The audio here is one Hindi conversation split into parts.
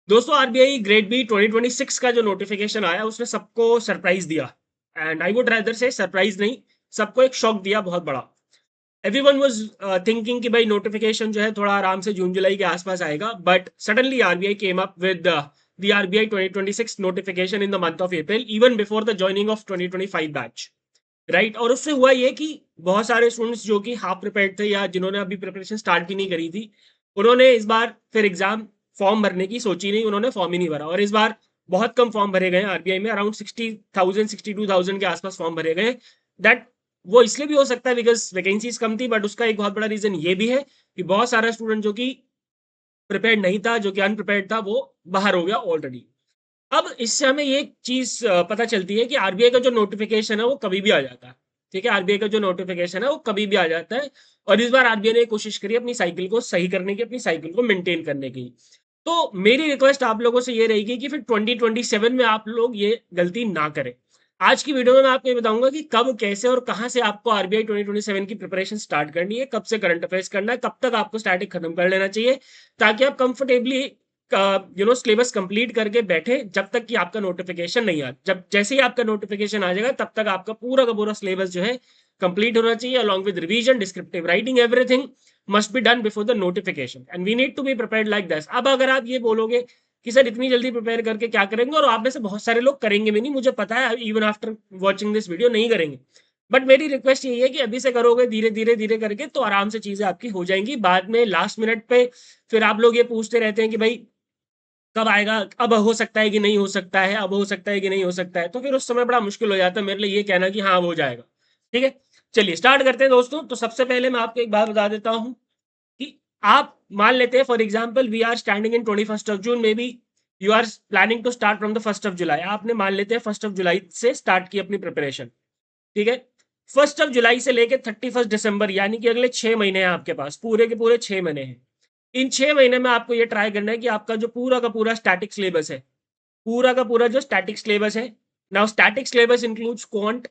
दोस्तों आरबीआई ग्रेड बी 2026 का जो नोटिफिकेशन आया उसने सबको सरप्राइज दिया। एंड आई वुड रादर से सरप्राइज नहीं, सबको एक शॉक दिया बहुत बड़ा। एवरीवन वाज थिंकिंग कि भाई नोटिफिकेशन जो है थोड़ा आराम से जून जुलाई के आसपास आएगा, but suddenly RBI came up with the RBI 2026 notification in the month of April, even before the joining of 2025 batch. Right, और उससे हुआ ये कि बहुत सारे स्टूडेंट्स जो कि हाफ प्रिपेयर्ड थे या जिन्होंने अभी प्रिपरेशन स्टार्ट भी नहीं करी थी, उन्होंने इस बार फिर एग्जाम फॉर्म भरने की सोची नहीं, उन्होंने फॉर्म ही नहीं भरा। और इस बार बहुत कम फॉर्म भरे गए आरबीआई में, अराउंड 60,000 62,000 के आसपास फॉर्म भरे गए। दैट वो इसलिए भी हो सकता है बिकॉज वैकेंसीज कम थी, बट उसका एक बहुत बड़ा रीजन ये भी है कि बहुत सारा स्टूडेंट जो कि प्रिपेयर्ड नहीं था, जो कि अनप्रिपेयर्ड था, वो बाहर हो गया ऑलरेडी। अब इससे हमें ये चीज पता चलती है कि आरबीआई का जो नोटिफिकेशन है वो कभी भी आ जाता है। ठीक है, आरबीआई का जो नोटिफिकेशन है वो कभी भी आ जाता है। और इस बार आरबीआई ने कोशिश करी अपनी साइकिल को सही करने की, अपनी साइकिल को मेंटेन करने की। तो मेरी रिक्वेस्ट आप लोगों से ये रहेगी कि फिर 2027 में आप लोग ये गलती ना करें। आज की वीडियो में मैं आपको ये बताऊंगा कि कब, कैसे और कहां से आपको आरबीआई 2027 की प्रिपरेशन स्टार्ट करनी है, कब से करंट अफेयर्स करना है, कब तक आपको स्टैटिक खत्म कर लेना चाहिए, ताकि आप कंफर्टेबली सिलेबस कंप्लीट करके बैठे जब तक कि आपका नोटिफिकेशन नहीं आ। जब जैसे ही आपका नोटिफिकेशन आ जाएगा तब तक आपका पूरा का पूरा सिलेबस जो है कंप्लीट होना चाहिए, along with revision, descriptive writing, everything must be done before the notification and we need to be prepared like this. अब अगर आप ये बोलोगे कि सर इतनी जल्दी प्रिपेयर करके क्या करेंगे, और आप में से बहुत सारे लोग करेंगे भी नहीं, मुझे पता है, even after watching this video नहीं करेंगे, बट मेरी रिक्वेस्ट यही है कि अभी से करोगे, धीरे धीरे धीरे करके, तो आराम से चीजें आपकी हो जाएंगी। बाद में लास्ट मिनट पे फिर आप लोग ये पूछते रहते हैं कि भाई कब आएगा, अब हो सकता है कि नहीं हो सकता है, अब हो सकता है कि नहीं हो सकता है, तो फिर उस समय बड़ा मुश्किल हो जाता है मेरे लिए ये कहना कि हाँ अब हो जाएगा। ठीक है, चलिए स्टार्ट करते हैं दोस्तों। तो सबसे पहले मैं आपको एक बात बता देता हूं कि आप मान लेते हैं for example we are standing in 21 June, maybe you are planning to start from the 1 July. आपने मान लेते हैं 1 जुलाई से स्टार्ट की अपनी प्रिपरेशन। ठीक है, 1 जुलाई से लेकर 31 दिसंबर, यानी कि अगले 6 महीने हैं आपके पास, पूरे के पूरे 6 महीने हैं। इन 6 महीने में आपको ये ट्राई करना है कि आपका जो पूरा का पूरा स्टैटिक सिलेबस है, पूरा का पूरा जो स्टैटिक सिलेबस है, now static syllabus includes quant,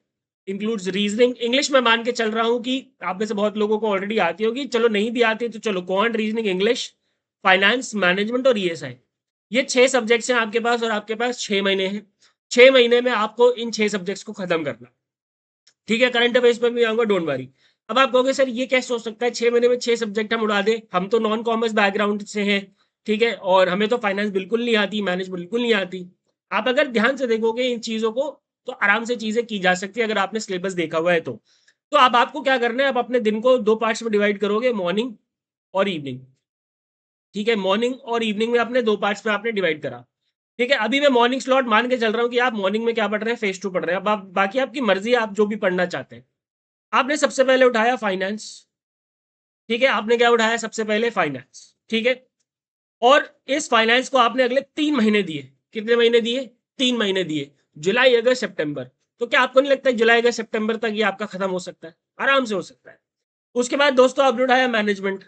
includes reasoning. English में मान के चल रहा हूं कि आप में से बहुत लोगों को ऑलरेडी आती होगी, चलो नहीं भी आती तो चलो, quant, reasoning, English, finance, management और ईएसआई, ये 6 सब्जेक्ट्स हैं आपके पास, और आपके पास 6 महीने हैं। 6 महीने में आपको इन 6 सब्जेक्ट्स को खत्म करना। ठीक है, करंट अफेयर्स पर भी आऊंगा, डोंट वरी। अब आप कहोगे सर ये कैसे हो सकता है, 6 महीने में 6 सब्जेक्ट हम उड़ा दे, हम तो नॉन कॉमर्स बैकग्राउंड से हैं। ठीक है, और हमें तो फाइनेंस बिल्कुल नहीं आती, मैनेज बिल्कुल नहीं आती। आप अगर ध्यान से देखोगे इन चीजों को, तो आराम से चीजें की जा सकती है अगर आपने सिलेबस देखा हुआ है तो अब आपको क्या करना है, आप अपने दिन को 2 पार्ट्स में डिवाइड करोगे, मॉर्निंग और इवनिंग। ठीक है, मॉर्निंग और इवनिंग में अपने 2 पार्ट्स में आपने डिवाइड करा। ठीक है, अभी मैं मॉर्निंग स्लॉट मान के चल रहा हूँ कि आप मॉर्निंग में क्या पढ़ रहे हैं, फेस टू पढ़ रहे हैं। अब आप बाकी आपकी मर्जी है, आप जो भी पढ़ना चाहते हैं। आपने सबसे पहले उठाया फाइनेंस। ठीक है, आपने क्या उठाया, सबसे पहले फाइनेंस। ठीक है, और इस फाइनेंस को आपने अगले 3 महीने दिए। कितने महीने दिए, 3 महीने दिए, जुलाई अगस्त सितंबर। तो क्या आपको नहीं लगता है जुलाई अगस्त सितंबर तक ये आपका खत्म हो सकता है, आराम से हो सकता है। उसके बाद दोस्तों आपने उठाया मैनेजमेंट।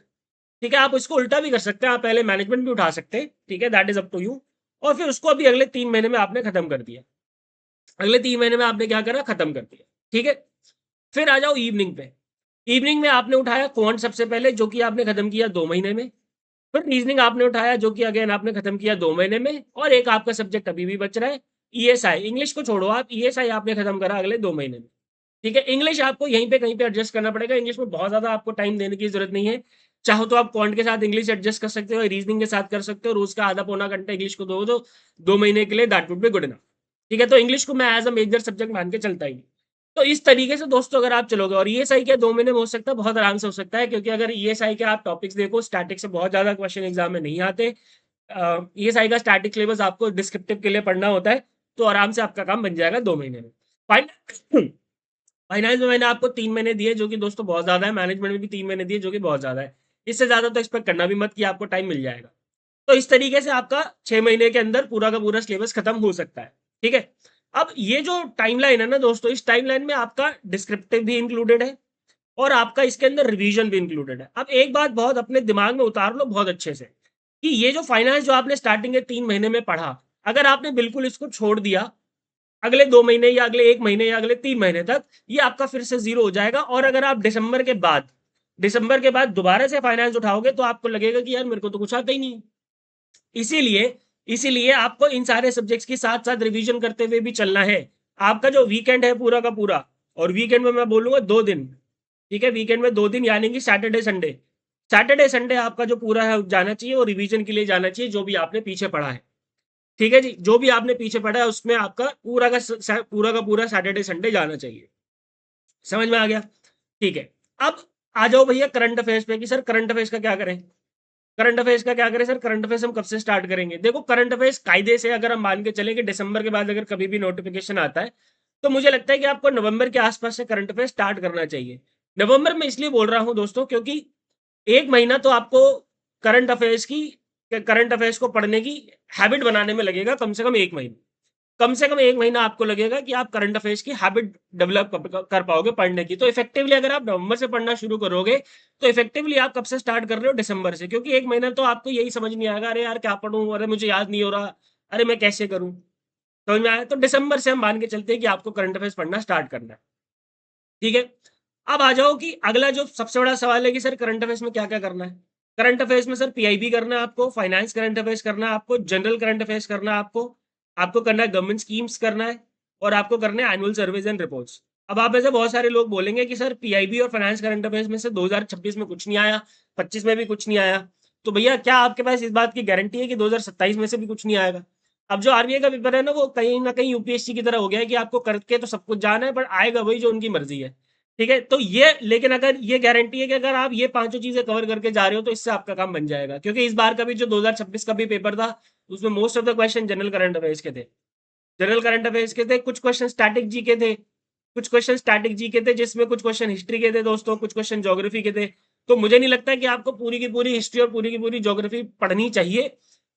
ठीक है, आप इसको उल्टा भी कर सकते हैं, आप पहले मैनेजमेंट भी उठा सकते हैं। ठीक है, that is up to you. और फिर उसको अभी अगले 3 महीने में आपने खत्म कर दिया। अगले 3 महीने में आपने क्या करा, खत्म कर दिया। ठीक है, फिर आ जाओ इवनिंग पे। इवनिंग में आपने उठाया क्वांट सबसे पहले, जो कि आपने खत्म किया 2 महीने में। फिर रीजनिंग आपने उठाया, जो कि अगेन आपने खत्म किया 2 महीने में। और एक आपका सब्जेक्ट अभी भी बच रहा है, ईएसआई। इंग्लिश को छोड़ो, आप ईएसआई आपने खत्म करा अगले 2 महीने में। ठीक है, इंग्लिश आपको यहीं पे कहीं पे एडजस्ट करना पड़ेगा, इंग्लिश में बहुत ज्यादा आपको टाइम देने की जरूरत नहीं है। चाहो तो आप क्वांट के साथ इंग्लिश एडजस्ट कर सकते हो, रीजनिंग के साथ कर सकते हो, रोज का आधा पौना घंटा इंग्लिश को दो 2 महीने के लिए, that would be good enough. ठीक है, तो इंग्लिश को मैं एज अ मेजर सब्जेक्ट मान के चलता ही नहीं। तो इस तरीके से दोस्तों अगर आप चलोगे, और ईएसआई के 2 महीने में हो सकता है, बहुत आराम से हो सकता है, क्योंकि अगर ईएसआई के आप टॉपिक्स देखो, स्टैटिक से बहुत ज्यादा क्वेश्चन एग्जाम में नहीं आते। ईएसआई का स्टैटिक सिलेबस आपको डिस्क्रिप्टिव के लिए पढ़ना होता है, तो आराम से आपका काम बन जाएगा 2 महीने में। फाइन, फाइनेंस में मैंने आपको 3 महीने दिए, जो कि दोस्तों बहुत ज्यादा है। मैनेजमेंट में भी 3 महीने दिए, जो कि बहुत ज्यादा है। इससे ज्यादा तो एक्सपेक्ट करना भी मत कि आपको टाइम मिल जाएगा। तो इस तरीके से आपका 6 महीने के अंदर पूरा का पूरा सिलेबस खत्म हो सकता है। ठीक है, अब ये जो टाइमलाइन है ना दोस्तों, इस टाइमलाइन में आपका डिस्क्रिप्टिव भी इंक्लूडेड है, और आपका इसके अंदर रिवीजन भी इंक्लूडेड है। अब एक बात बहुत अपने दिमाग में उतार लो बहुत अच्छे से, कि ये जो फाइनेंस जो आपने स्टार्टिंग के 3 महीने में पढ़ा, अगर आपने बिल्कुल इसको छोड़ दिया अगले 2 महीने या अगले 1 महीने या अगले 3 महीने तक, ये आपका फिर से जीरो हो जाएगा। और अगर आप दिसंबर के बाद दोबारा से फाइनेंस उठाओगे, तो आपको लगेगा कि यार मेरे को तो कुछ आता ही नहीं। इसीलिए इसीलिए आपको इन सारे सब्जेक्ट्स की साथ साथ रिवीजन करते हुए भी चलना है। आपका जो वीकेंड है पूरा का पूरा, और वीकेंड में मैं बोलूंगा 2 दिन, ठीक है, वीकेंड में 2 दिन यानी कि सैटरडे संडे, सैटरडे संडे आपका जो पूरा है जाना चाहिए और रिवीजन के लिए जाना चाहिए जो भी आपने पीछे पढ़ा है। ठीक है जी, जो भी आपने पीछे पढ़ा है उसमें आपका पूरा का पूरा सैटरडे संडे जाना चाहिए। समझ में आ गया? ठीक है। अब आ जाओ भैया करंट अफेयर्स पे कि सर करंट अफेयर्स का क्या करें। करंट अफेयर्स का क्या करें सर? करंट अफेयर्स हम कब से स्टार्ट करेंगे? देखो करंट अफेयर्स कायदे से अगर हम मान के चले कि दिसंबर के बाद अगर कभी भी नोटिफिकेशन आता है तो मुझे लगता है कि आपको नवंबर के आसपास से करंट अफेयर्स स्टार्ट करना चाहिए। नवंबर में इसलिए बोल रहा हूं दोस्तों क्योंकि एक महीना तो आपको करंट अफेयर्स की करंट अफेयर्स को पढ़ने की हैबिट बनाने में लगेगा, कम से कम 1 महीना। कम से कम 1 महीना आपको लगेगा कि आप करंट अफेयर्स की हैबिट डेवलप कर पाओगे पढ़ने की। तो इफेक्टिवली अगर आप नवंबर से पढ़ना शुरू करोगे तो इफेक्टिवली आप कब से स्टार्ट कर रहे हो? दिसंबर से, क्योंकि 1 महीना तो आपको यही समझ नहीं आएगा, अरे यार क्या पढ़ूं, अरे मुझे याद नहीं हो रहा, अरे मैं कैसे करूं। समझ में आया? तो दिसंबर से हम मान के चलते हैं कि आपको करंट अफेयर्स पढ़ना स्टार्ट करना है। ठीक है। अब आ जाओ कि अगला जो सबसे बड़ा सवाल है कि सर करंट अफेयर्स में क्या क्या करना है। करंट अफेयर्स में सर पीआईबी करना है आपको, फाइनेंस करंट अफेयर्स करना है आपको, जनरल करंट अफेयर्स करना है आपको, आपको करना है गवर्नमेंट स्कीम्स करना है, और आपको करना है एनुअल सर्वेज एंड रिपोर्ट्स। अब आप ऐसे बहुत सारे लोग बोलेंगे कि सर पीआईबी और फाइनेंस करंट अफेयर्स में से 2026 में कुछ नहीं आया, 25 में भी कुछ नहीं आया, तो भैया क्या आपके पास इस बात की गारंटी है कि 2027 में से भी कुछ नहीं आएगा? अब जो आरबीआई का पेपर है ना वो कहीं ना कहीं यूपीएससी की तरह हो गया है कि आपको करके तो सब कुछ जाना है, बट आएगा वही जो उनकी मर्जी है। ठीक है, तो ये लेकिन अगर ये गारंटी है कि अगर आप ये पांचों चीजें कवर करके जा रहे हो तो इससे आपका काम बन जाएगा, क्योंकि इस बार का भी जो 2026 का भी पेपर था उसमें most of the question general current affairs के थे। जनरल करंट अफेयर्स के थे, कुछ क्वेश्चन स्टैटिक जी के थे, कुछ क्वेश्चन स्टैटिक जी के थे जिसमें कुछ क्वेश्चन हिस्ट्री के थे दोस्तों, कुछ क्वेश्चन ज्योग्राफी के थे। तो मुझे नहीं लगता कि आपको पूरी की पूरी हिस्ट्री और पूरी की पूरी ज्योग्राफी पढ़नी चाहिए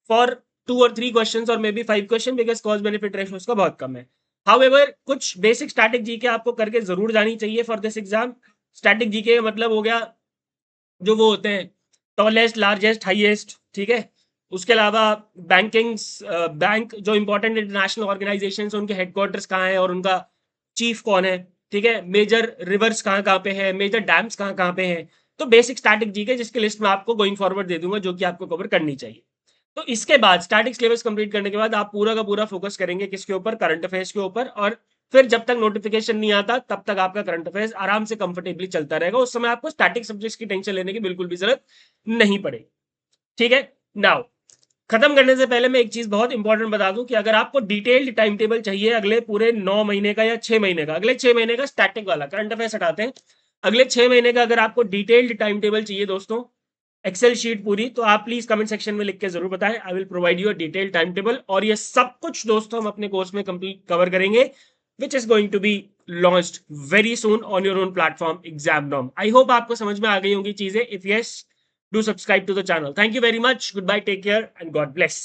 फॉर 2 और 3 क्वेश्चन और may be 5 question, because cost benefit ratio उसका बहुत कम है। हाउएवर कुछ बेसिक स्टैटिक जीके आपको करके जरूर जानी चाहिए for this exam. Static GK का मतलब हो गया जो वो होते हैं टॉलेस्ट, लार्जेस्ट, हाईएस्ट, ठीक है। उसके अलावा बैंकिंग, बैंक जो इंपॉर्टेंट इंटरनेशनल ऑर्गेनाइजेशन उनके हेडक्वार्टर्स कहाँ है और उनका चीफ कौन है, ठीक है। मेजर रिवर्स कहाँ कहाँ पे है, मेजर डैम्स कहाँ कहाँ पे हैं। तो बेसिक स्टैटिक जीके जिसकी लिस्ट में आपको गोइंग फॉरवर्ड दे दूंगा जो कि आपको कवर करनी चाहिए। तो इसके बाद स्टैटिक सिलेबस कंप्लीट करने के बाद आप पूरा का पूरा फोकस करेंगे किसके ऊपर? करंट अफेयर्स के ऊपर। और फिर जब तक नोटिफिकेशन नहीं आता तब तक आपका करंट अफेयर्स आराम से कंफर्टेबली चलता रहेगा, उस समय आपको स्टैटिक सब्जेक्ट्स की टेंशन लेने की बिल्कुल भी जरूरत नहीं पड़ेगी। ठीक है। नाउ खत्म करने से पहले मैं एक चीज बहुत इंपॉर्टेंट बता दूं कि अगर आपको डिटेल्ड टाइम टेबल चाहिए अगले पूरे 9 महीने का या 6 महीने का, अगले 6 महीने का स्टैटिक वाला करंट अफेयर्स हटाते हैं, अगले 6 महीने का अगर आपको डिटेल्ड टाइम टेबल चाहिए दोस्तों, एक्सेल शीट पूरी, तो आप प्लीज कमेंट सेक्शन में लिख के जरूर बताएं। I will provide you a detail time table, और ये सब कुछ दोस्तों हम अपने कोर्स में कंप्लीट कवर करेंगे which is going to be launched very soon on your own platform एग्जामनॉम। आई होप आपको समझ में आ गई होंगी चीजें। If yes, do subscribe to the channel. Thank you very much, good bye, take care and God bless.